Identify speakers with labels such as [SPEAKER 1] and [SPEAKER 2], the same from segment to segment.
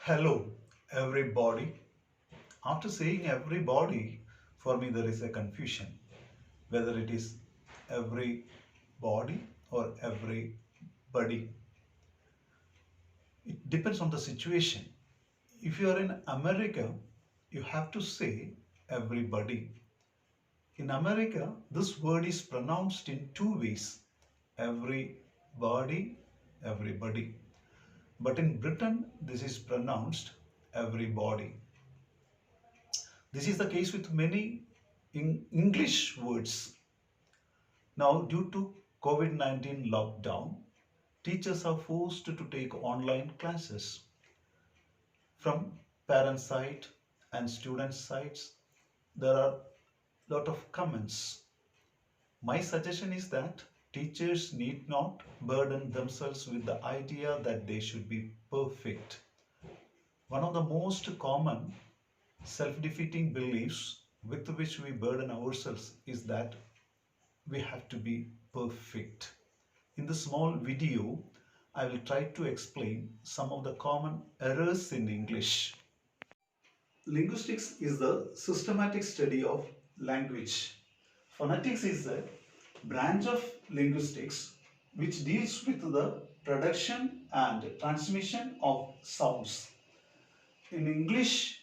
[SPEAKER 1] Hello, everybody. After saying everybody, for me there is a confusion whether it is every body or everybody. It depends on the situation. If you are in America, you have to say everybody. In America, this word is pronounced in two ways everybody, everybody. But in Britain, this is pronounced everybody. This is the case with many English words. Now, due to COVID-19 lockdown, teachers are forced to take online classes. From parent side and student sides, there are a lot of comments. My suggestion is that teachers need not burden themselves with the idea that they should be perfect. One of the most common self-defeating beliefs with which we burden ourselves is that we have to be perfect. In this small video, I will try to explain some of the common errors in English. Linguistics is the systematic study of language. Phonetics is a branch of linguistics which deals with the production and transmission of sounds. In English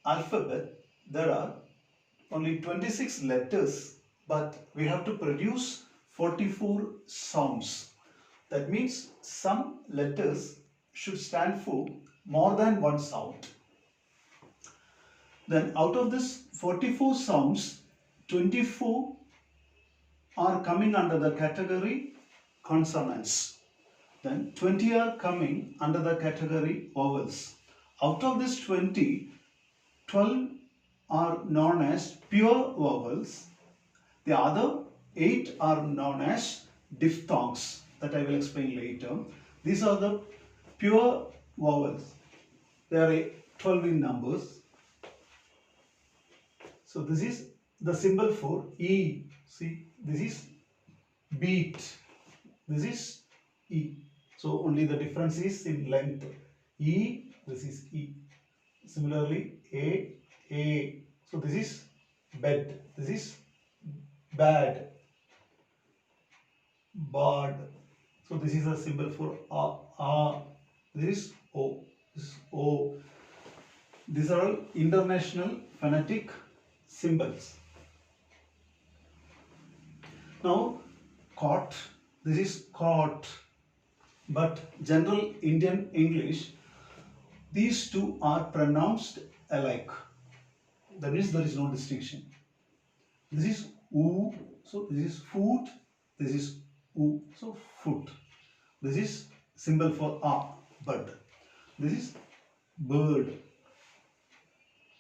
[SPEAKER 1] alphabet, there are only 26 letters, but we have to produce 44 sounds. That means some letters should stand for more than one sound. Then out of this 44 sounds, 24 are coming under the category consonants. Then 20 are coming under the category vowels. Out of this 20, 12 are known as pure vowels. The other 8 are known as diphthongs that I will explain later. These are the pure vowels. There are 12 in numbers. So this is the symbol for E. See, this is beat. This is E. So only the difference is in length. E, this is E. Similarly, A. So this is bed. This is bad. Bad. So this is a symbol for A. This is O. This is O. These are all international phonetic symbols. Now, cot. This is cot. But general Indian English, these two are pronounced alike. That means there is no distinction. This is oo, so this is foot. This is oo, so foot. This is symbol for a, bud. This is bird.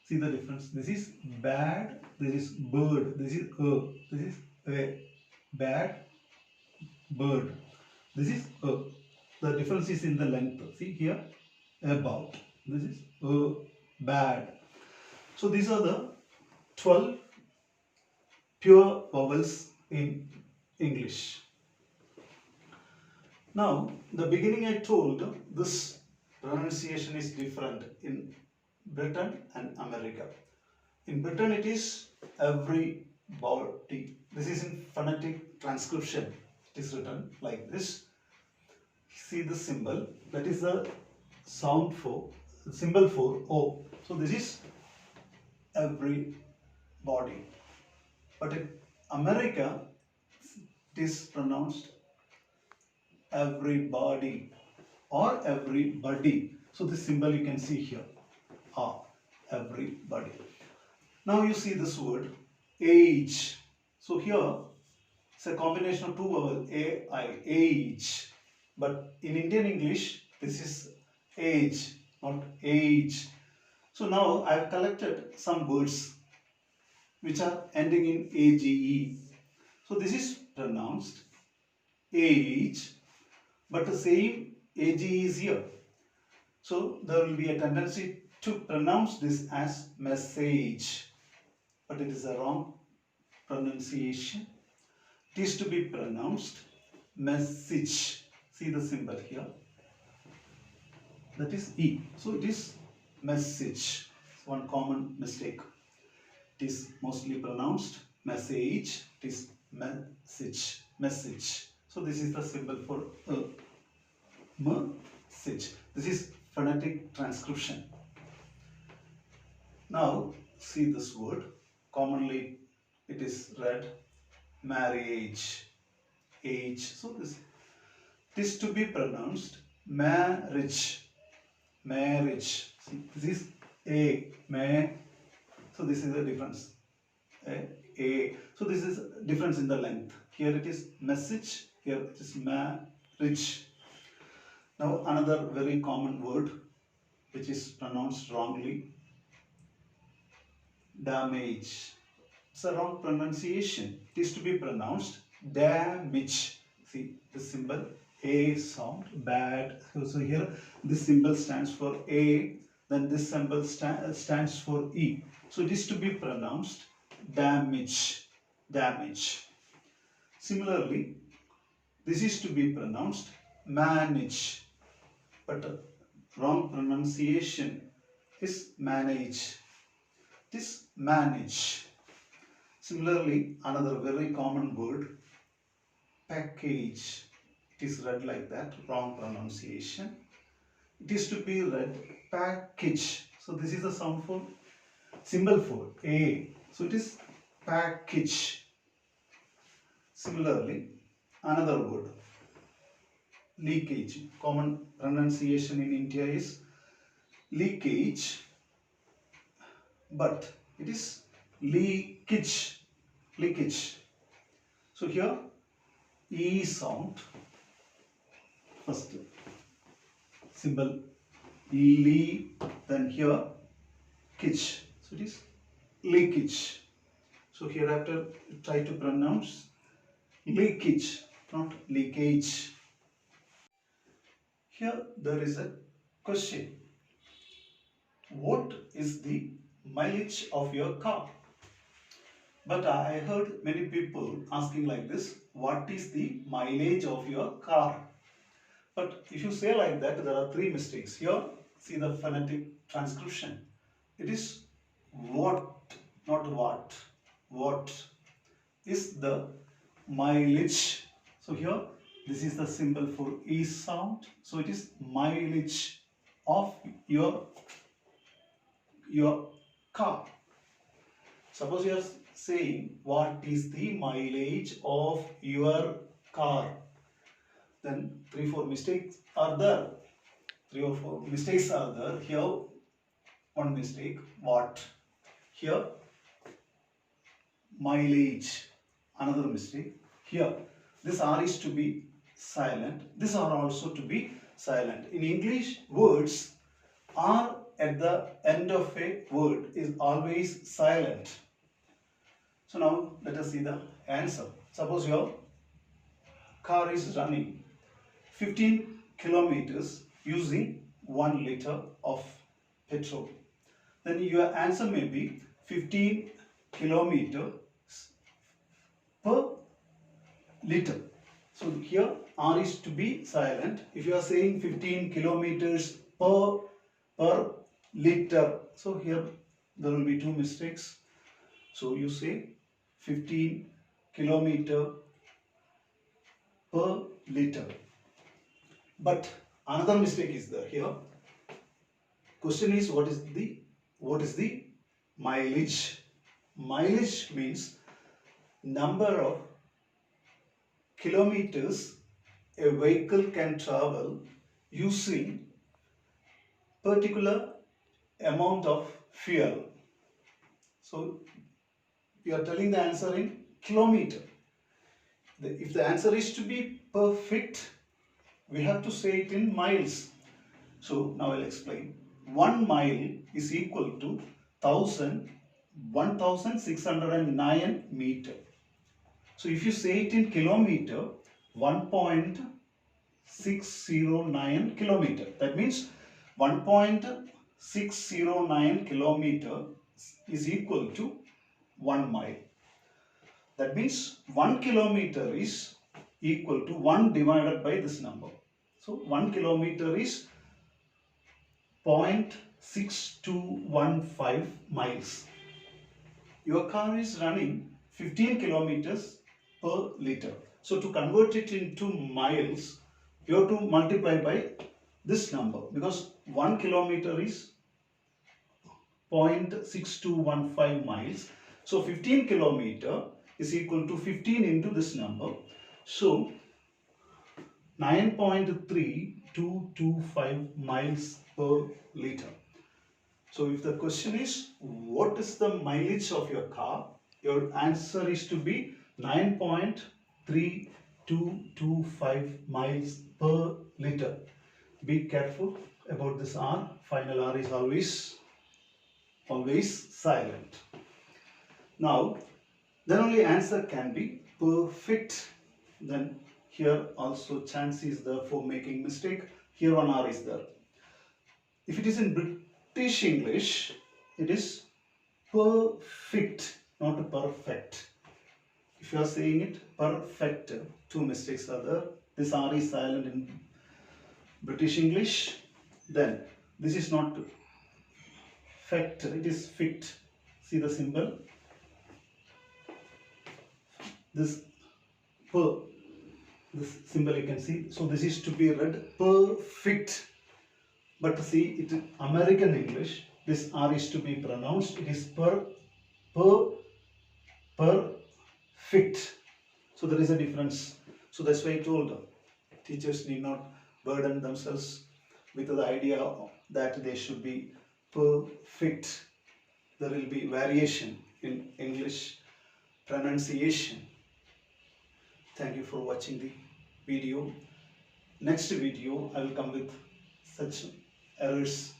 [SPEAKER 1] See the difference. This is bad. This is bird. This is a. This is a. Bad. Bird. This is a. The difference is in the length. See here, about. This is a, bad. So these are the 12 pure vowels in English. Now, the beginning I told this pronunciation is different in Britain and America. In Britain it is everybody. This is in phonetic transcription. It is written like this. See the symbol, that is the sound for, the symbol for O. So this is everybody. But in America it is pronounced everybody or everybody. So this symbol you can see here, everybody. Now you see this word age. So here it's a combination of two vowels, A-I, age. But in Indian English this is age, not age. So now I have collected some words which are ending in age. So this is pronounced age, but the same age is here. So there will be a tendency to pronounce this as message, but it is a wrong pronunciation. It is to be pronounced message. See the symbol here. that is E. So it is message. It's one common mistake. It is mostly pronounced message. It is message. Message. So this is the symbol for message. This is phonetic transcription. Now see this word. Commonly it is read marriage. Age. So this is to be pronounced marriage. Marriage. See, this is a so this is the difference. A. So this is difference in the length. Here it is message. Here it is marriage. Now another very common word which is pronounced wrongly. Damage. It's a wrong pronunciation. It is to be pronounced damage. See the symbol A sound bad. So here this symbol stands for A. Then this symbol stands for E. So it is to be pronounced damage. Damage. Similarly, this is to be pronounced manage. But wrong pronunciation is manage. It is manage. Similarly, another very common word, package. It is read like that, wrong pronunciation. It is to be read package. So this is the sound for symbol for A. So it is package. Similarly, another word, leakage. Common pronunciation in India is leakage, but it is leakage. Leakage. So here E sound, first symbol le, then here kitch. So it is leakage. So hereafter try to pronounce leakage, not leakage. Here there is a question. What is the mileage of your car? But I heard many people asking like this, what is the mileage of your car? But if you say like that, there are three mistakes. Here, see the phonetic transcription. It is what, not what. What is the mileage? So here, this is the symbol for E sound. So it is mileage of your car. Suppose you are saying what is the mileage of your car, then 3-4 mistakes are there. 3 or 4 mistakes are there. Here one mistake, what. Here mileage, another mistake. Here this R is to be silent, this R also to be silent. In English, words R at the end of a word is always silent. So now let us see the answer. Suppose your car is running 15 kilometers using 1 liter of petrol. Then your answer may be 15 kilometers per liter. So here R is to be silent. If you are saying 15 kilometers per liter, so here there will be 2 mistakes. So you say 15 kilometer per liter. But another mistake is there here. Question is what is the mileage? Mileage means number of kilometers a vehicle can travel using particular amount of fuel. So we are telling the answer in kilometer. If the answer is to be perfect, we have to say it in miles. So now I'll explain. 1 mile is equal to 1609 meter. So if you say it in kilometer, 1.609 kilometer. That means 1.609 kilometer is equal to 1 mile. That means 1 kilometer is equal to 1 divided by this number. So 1 kilometer is 0.6215 miles. Your car is running 15 kilometers per liter. So to convert it into miles, you have to multiply by this number, because 1 kilometer is 0.6215 miles. So 15 kilometer is equal to 15 into this number. So 9.3225 miles per liter. So if the question is what is the mileage of your car, your answer is to be 9.3225 miles per liter. Be careful about this R. Final R is always silent. Now, then only answer can be perfect. Then here also chance is there for making mistake. Here one R is there. If it is in British English, it is perfect, not perfect. If you are saying it perfect, two mistakes are there. This R is silent in British English. Then this is not fact, it is fit. See the symbol? This symbol you can see. So this is to be read perfect. But see, it in American English, this R is to be pronounced. It is perfect. So there is a difference. So that's why I told teachers need not burden themselves with the idea that they should be perfect. There will be variation in English pronunciation. Thank you for watching the video. Next video I will come with such errors